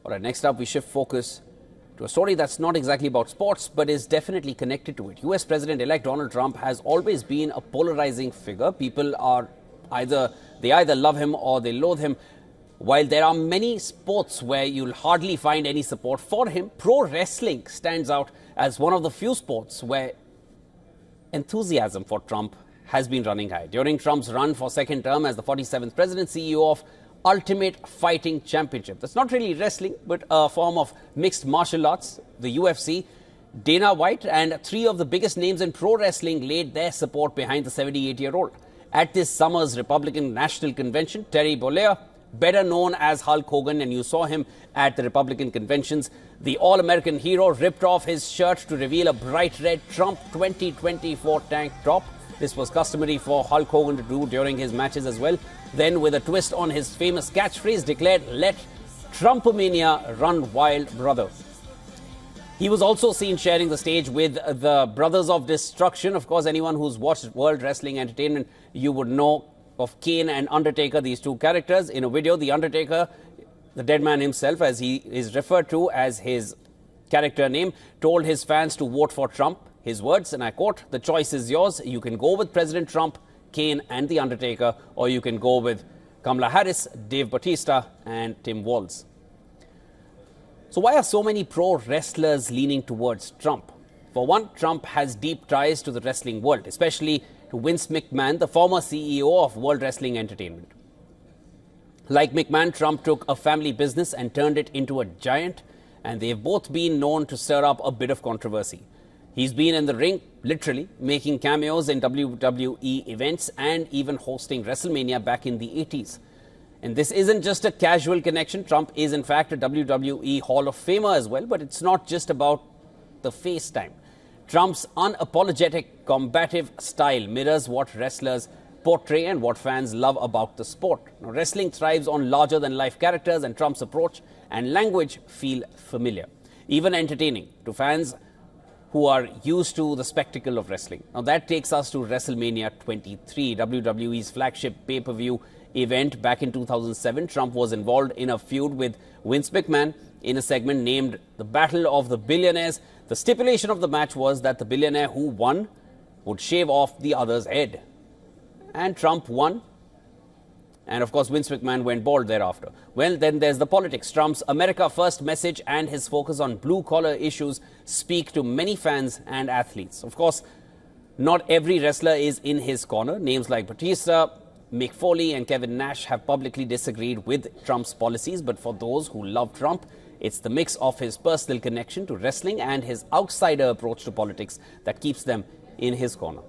All right, next up, we shift focus to a story that's not exactly about sports, but is definitely connected to it. US President-elect Donald Trump has always been a polarizing figure. People are either love him or they loathe him. While there are many sports where you'll hardly find any support for him, pro wrestling stands out as one of the few sports where enthusiasm for Trump has been running high. During Trump's run for second term as the 47th president, CEO of Ultimate Fighting Championship. That's not really wrestling, but a form of mixed martial arts, the UFC. Dana White and three of the biggest names in pro wrestling laid their support behind the 78-year-old. At this summer's Republican National Convention, Terry Bollea, better known as Hulk Hogan, and you saw him at the Republican conventions, the All-American hero ripped off his shirt to reveal a bright red Trump 2024 tank top. This was customary for Hulk Hogan to do during his matches as well. Then, with a twist on his famous catchphrase, declared, "Let Trumpomania run wild, brother." He was also seen sharing the stage with the Brothers of Destruction. Of course, anyone who's watched World Wrestling Entertainment, you would know of Kane and Undertaker, these two characters. In a video, the Undertaker, the dead man himself, as he is referred to as his character name, told his fans to vote for Trump. His words, and I quote, "The choice is yours. You can go with President Trump, Kane and the Undertaker, or you can go with Kamala Harris, Dave Bautista and Tim Walz." So why are so many pro wrestlers leaning towards Trump? For one, Trump has deep ties to the wrestling world, especially to Vince McMahon, the former CEO of World Wrestling Entertainment. Like McMahon, Trump took a family business and turned it into a giant, and they've both been known to stir up a bit of controversy. He's been in the ring, literally, making cameos in WWE events and even hosting WrestleMania back in the 80s. And this isn't just a casual connection. Trump is, in fact, a WWE Hall of Famer as well, but it's not just about the face time. Trump's unapologetic, combative style mirrors what wrestlers portray and what fans love about the sport. Now, wrestling thrives on larger-than-life characters, and Trump's approach and language feel familiar, even entertaining to fans who are used to the spectacle of wrestling. Now, that takes us to WrestleMania 23, WWE's flagship pay-per-view event. Back in 2007, Trump was involved in a feud with Vince McMahon in a segment named the Battle of the Billionaires. The stipulation of the match was that the billionaire who won would shave off the other's head. And Trump won. And of course, Vince McMahon went bald thereafter. Well, then there's the politics. Trump's America First message and his focus on blue-collar issues speak to many fans and athletes. Of course, not every wrestler is in his corner. Names like Bautista, Mick Foley and Kevin Nash have publicly disagreed with Trump's policies. But for those who love Trump, it's the mix of his personal connection to wrestling and his outsider approach to politics that keeps them in his corner.